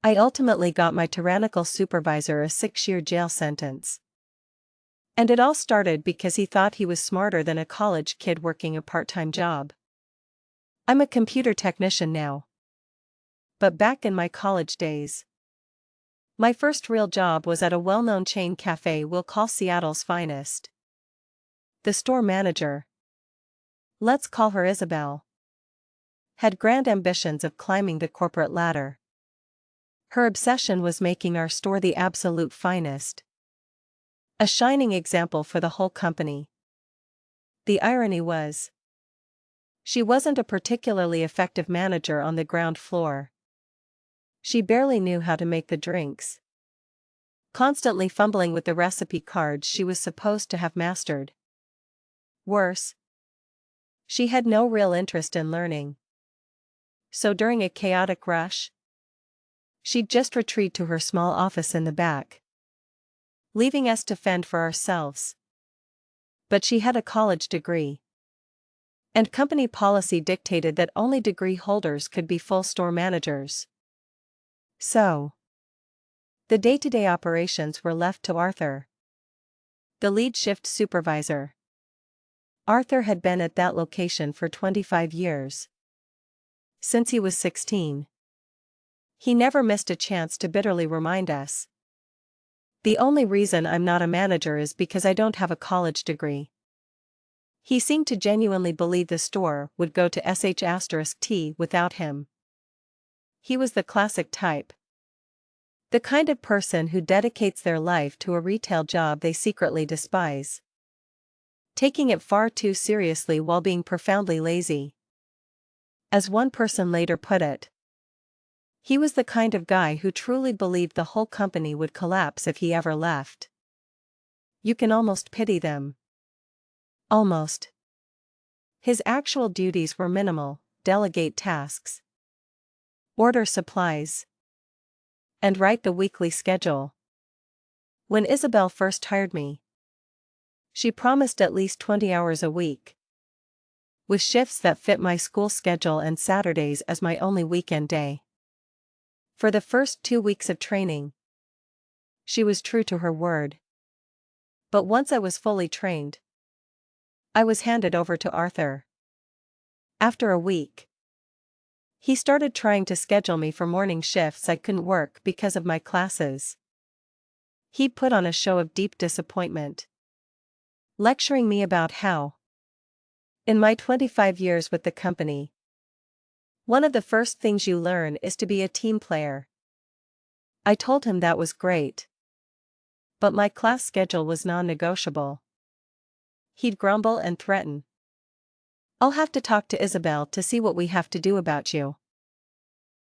I ultimately got my tyrannical supervisor a 6-year jail sentence. And it all started because he thought he was smarter than a college kid working a part-time job. I'm a computer technician now. But back in my college days, my first real job was at a well-known chain cafe we'll call Seattle's finest. The store manager, let's call her Isabel, had grand ambitions of climbing the corporate ladder. Her obsession was making our store the absolute finest. A shining example for the whole company. The irony was, she wasn't a particularly effective manager on the ground floor. She barely knew how to make the drinks, constantly fumbling with the recipe cards she was supposed to have mastered. Worse, she had no real interest in learning. So during a chaotic rush, she'd just retreat to her small office in the back, leaving us to fend for ourselves. But she had a college degree, and company policy dictated that only degree holders could be full store managers. So, the day-to-day operations were left to Arthur, the lead shift supervisor. Arthur had been at that location for 25 years. Since he was 16. He never missed a chance to bitterly remind us, the only reason I'm not a manager is because I don't have a college degree. He seemed to genuinely believe the store would go to sh*t without him. He was the classic type. The kind of person who dedicates their life to a retail job they secretly despise, taking it far too seriously while being profoundly lazy. As one person later put it, he was the kind of guy who truly believed the whole company would collapse if he ever left. You can almost pity them. Almost. His actual duties were minimal: delegate tasks, order supplies, and write the weekly schedule. When Isabel first hired me, she promised at least 20 hours a week, with shifts that fit my school schedule and Saturdays as my only weekend day. For the first 2 weeks of training, she was true to her word. But once I was fully trained, I was handed over to Arthur. After a week, he started trying to schedule me for morning shifts I couldn't work because of my classes. He'd put on a show of deep disappointment, lecturing me about how, in my 25 years with the company, one of the first things you learn is to be a team player. I told him that was great, but my class schedule was non-negotiable. He'd grumble and threaten, I'll have to talk to Isabel to see what we have to do about you.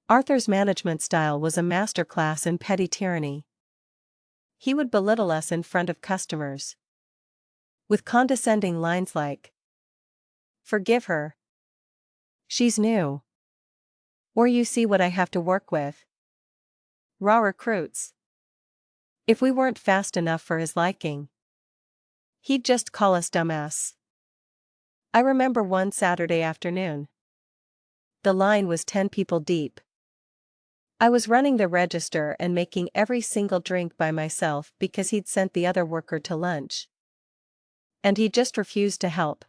Arthur's management style was a masterclass in petty tyranny. He would belittle us in front of customers, with condescending lines like, "Forgive her. She's new. Or you see what I have to work with." Raw recruits. If we weren't fast enough for his liking, he'd just call us dumbass. I remember one Saturday afternoon. The line was 10 people deep. I was running the register and making every single drink by myself because he'd sent the other worker to lunch, and he just refused to help.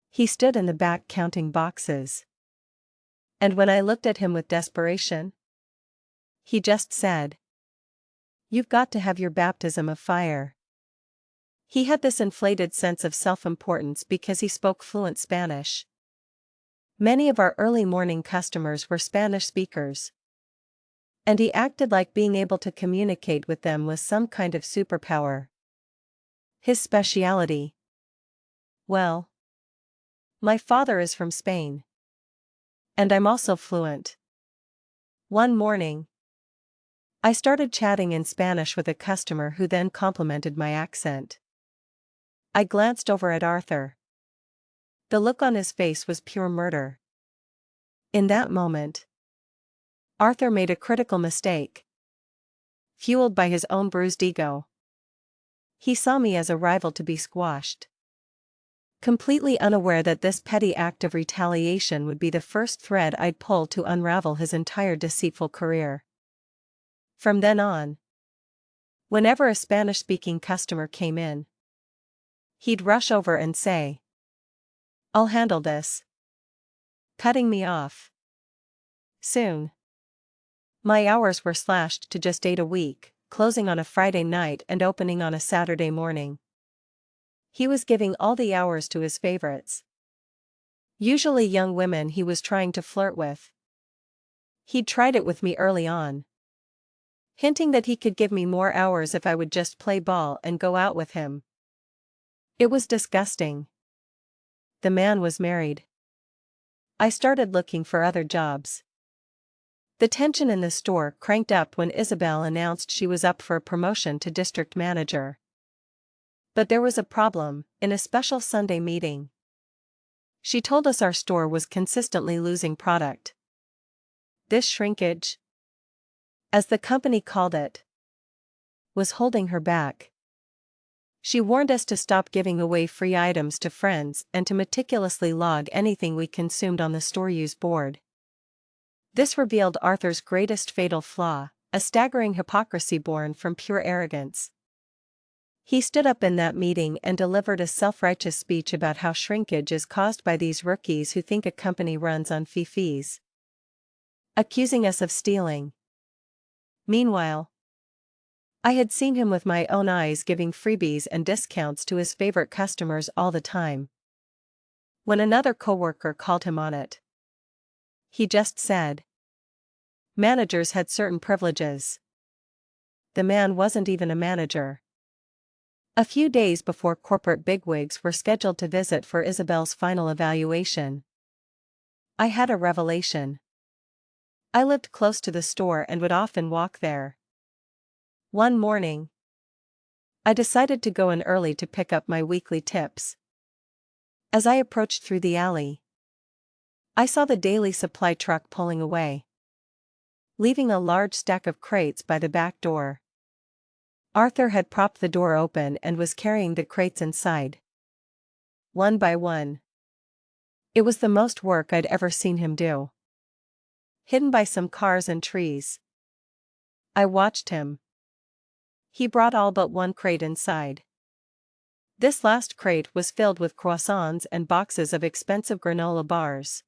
He stood in the back counting boxes. And when I looked at him with desperation, he just said, "You've got to have your baptism of fire." He had this inflated sense of self-importance because he spoke fluent Spanish. Many of our early morning customers were Spanish speakers, and he acted like being able to communicate with them was some kind of superpower. His speciality? Well, my father is from Spain, and I'm also fluent. One morning, I started chatting in Spanish with a customer who then complimented my accent. I glanced over at Arthur. The look on his face was pure murder. In that moment, Arthur made a critical mistake, fueled by his own bruised ego. He saw me as a rival to be squashed, completely unaware that this petty act of retaliation would be the first thread I'd pull to unravel his entire deceitful career. From then on, whenever a Spanish-speaking customer came in, he'd rush over and say, "I'll handle this," cutting me off. Soon, my hours were slashed to just 8 a week, closing on a Friday night and opening on a Saturday morning. He was giving all the hours to his favorites, usually young women he was trying to flirt with. He'd tried it with me early on, hinting that he could give me more hours if I would just play ball and go out with him. It was disgusting. The man was married. I started looking for other jobs. The tension in the store cranked up when Isabel announced she was up for a promotion to district manager. But there was a problem. In a special Sunday meeting, she told us our store was consistently losing product. This shrinkage, as the company called it, was holding her back. She warned us to stop giving away free items to friends and to meticulously log anything we consumed on the store use board. This revealed Arthur's greatest fatal flaw, a staggering hypocrisy born from pure arrogance. He stood up in that meeting and delivered a self-righteous speech about how shrinkage is caused by these rookies who think a company runs on fees, accusing us of stealing. Meanwhile, I had seen him with my own eyes giving freebies and discounts to his favorite customers all the time. When another coworker called him on it, he just said, "Managers had certain privileges." The man wasn't even a manager. A few days before corporate bigwigs were scheduled to visit for Isabel's final evaluation, I had a revelation. I lived close to the store and would often walk there. One morning, I decided to go in early to pick up my weekly tips. As I approached through the alley, I saw the daily supply truck pulling away, leaving a large stack of crates by the back door. Arthur had propped the door open and was carrying the crates inside, one by one. It was the most work I'd ever seen him do. Hidden by some cars and trees, I watched him. He brought all but one crate inside. This last crate was filled with croissants and boxes of expensive granola bars.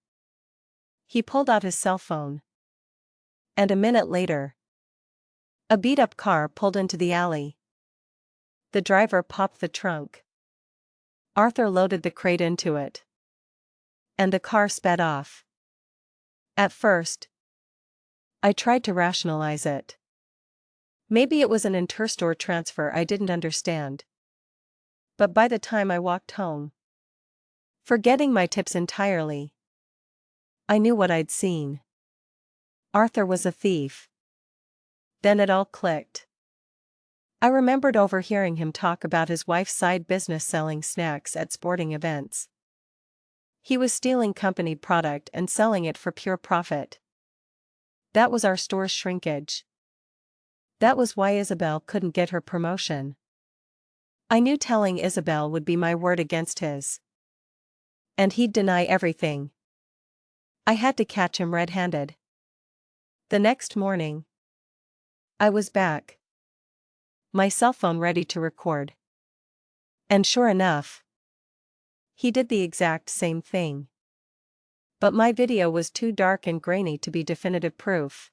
He pulled out his cell phone. And a minute later, a beat-up car pulled into the alley. The driver popped the trunk. Arthur loaded the crate into it, and the car sped off. At first, I tried to rationalize it. Maybe it was an interstore transfer I didn't understand. But by the time I walked home, forgetting my tips entirely, I knew what I'd seen. Arthur was a thief. Then it all clicked. I remembered overhearing him talk about his wife's side business selling snacks at sporting events. He was stealing company product and selling it for pure profit. That was our store's shrinkage. That was why Isabel couldn't get her promotion. I knew telling Isabel would be my word against his. And he'd deny everything. I had to catch him red-handed. The next morning, I was back, my cell phone ready to record. And sure enough, he did the exact same thing. But my video was too dark and grainy to be definitive proof.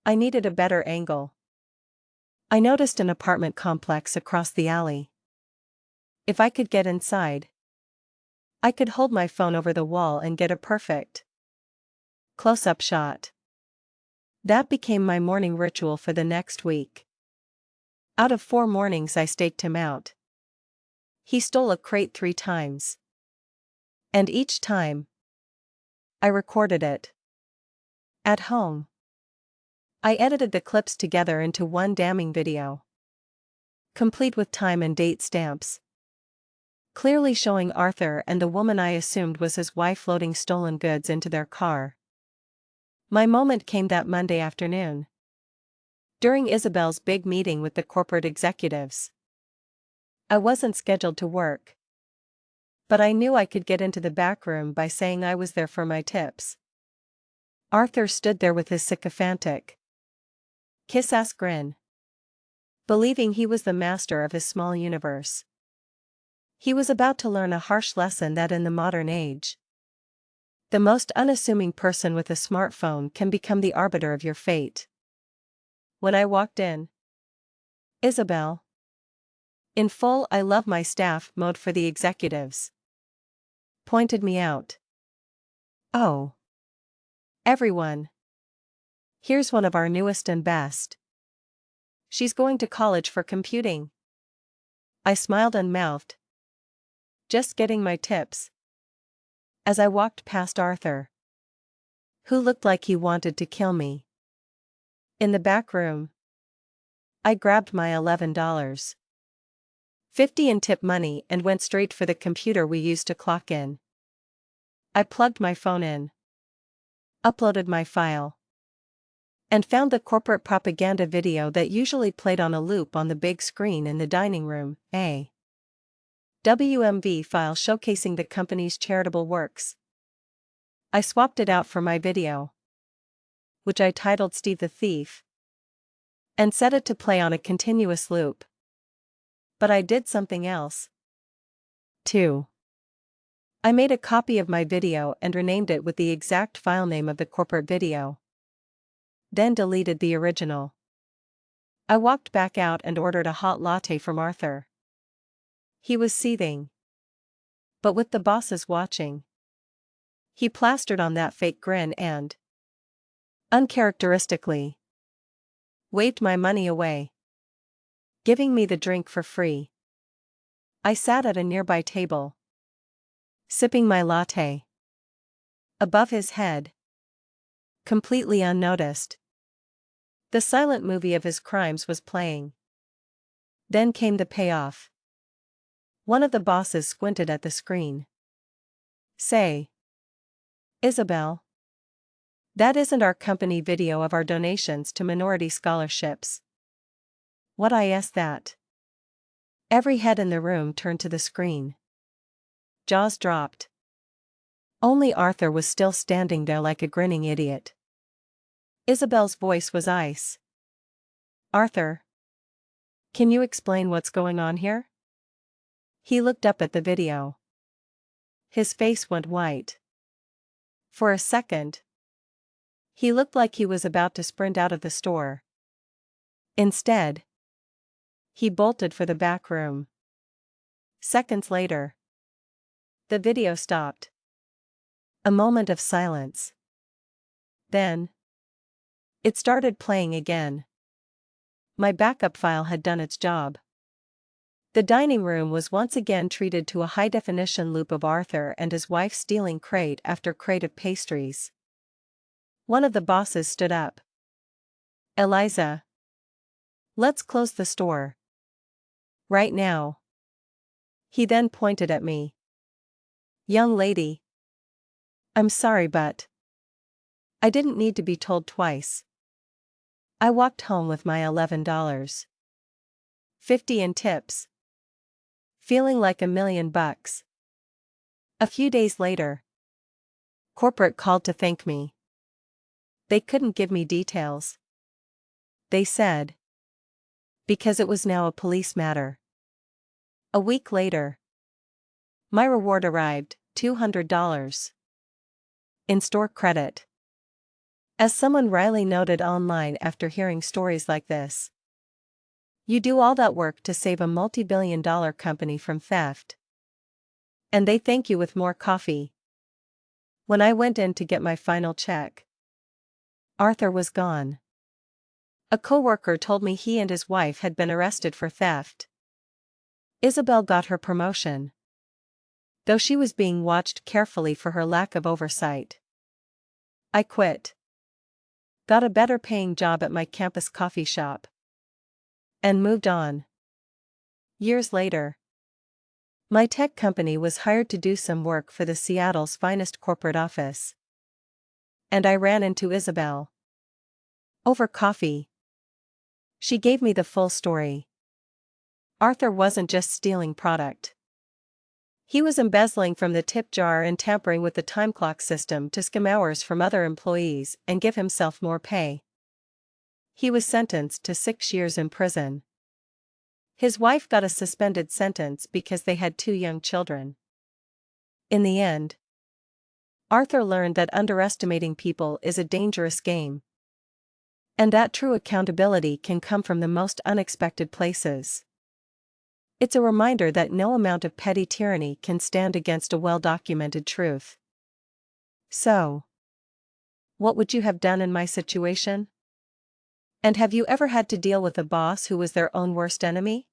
I needed a better angle. I noticed an apartment complex across the alley. If I could get inside, I could hold my phone over the wall and get a perfect close-up shot. That became my morning ritual for the next week. Out of 4 mornings I staked him out. He stole a crate 3 times. And each time, I recorded it. At home, I edited the clips together into one damning video, complete with time and date stamps, clearly showing Arthur and the woman I assumed was his wife loading stolen goods into their car. My moment came that Monday afternoon, during Isabel's big meeting with the corporate executives. I wasn't scheduled to work, but I knew I could get into the back room by saying I was there for my tips. Arthur stood there with his sycophantic kiss-ass grin. Believing he was the master of his small universe. He was about to learn a harsh lesson that in the modern age, the most unassuming person with a smartphone can become the arbiter of your fate. When I walked in, Isabel, in full I love my staff mode for the executives, pointed me out. Oh. Everyone. Here's one of our newest and best. She's going to college for computing. I smiled and mouthed, just getting my tips, as I walked past Arthur, who looked like he wanted to kill me. In the back room, I grabbed my $11.50 in tip money and went straight for the computer we used to clock in. I plugged my phone in, uploaded my file, and found the corporate propaganda video that usually played on a loop on the big screen in the dining room, a WMV file showcasing the company's charitable works. I swapped it out for my video, which I titled Steve the Thief, and set it to play on a continuous loop. But I did something else, too. I made a copy of my video and renamed it with the exact file name of the corporate video, then deleted the original. I walked back out and ordered a hot latte from Arthur. He was seething, but with the bosses watching, he plastered on that fake grin and, uncharacteristically, waved my money away, giving me the drink for free. I sat at a nearby table, sipping my latte. Above his head, completely unnoticed, the silent movie of his crimes was playing. Then came the payoff. One of the bosses squinted at the screen. Say, Isabel, that isn't our company video of our donations to minority scholarships. What? I asked that. Every head in the room turned to the screen. Jaws dropped. Only Arthur was still standing there like a grinning idiot. Isabel's voice was ice. Arthur, can you explain what's going on here? He looked up at the video. His face went white. For a second, he looked like he was about to sprint out of the store. Instead, he bolted for the back room. Seconds later, the video stopped. A moment of silence. Then, it started playing again. My backup file had done its job. The dining room was once again treated to a high-definition loop of Arthur and his wife stealing crate after crate of pastries. One of the bosses stood up. Eliza, let's close the store. Right now. He then pointed at me. Young lady, I'm sorry, but I didn't need to be told twice. I walked home with my $11.50 in tips, feeling like $1 million. A few days later, corporate called to thank me. They couldn't give me details. They said, because it was now a police matter. A week later, my reward arrived, $200 in store credit. As someone wryly noted online after hearing stories like this, you do all that work to save a multi-billion-dollar company from theft, and they thank you with more coffee. When I went in to get my final check, Arthur was gone. A coworker told me he and his wife had been arrested for theft. Isabel got her promotion, though she was being watched carefully for her lack of oversight. I quit, got a better paying job at my campus coffee shop, and moved on. Years later, my tech company was hired to do some work for the Seattle's finest corporate office. And I ran into Isabel over coffee. She gave me the full story. Arthur wasn't just stealing product. He was embezzling from the tip jar and tampering with the time clock system to skim hours from other employees and give himself more pay. He was sentenced to 6 years in prison. His wife got a suspended sentence because they had 2 young children. In the end, Arthur learned that underestimating people is a dangerous game, and that true accountability can come from the most unexpected places. It's a reminder that no amount of petty tyranny can stand against a well-documented truth. So, what would you have done in my situation? And have you ever had to deal with a boss who was their own worst enemy?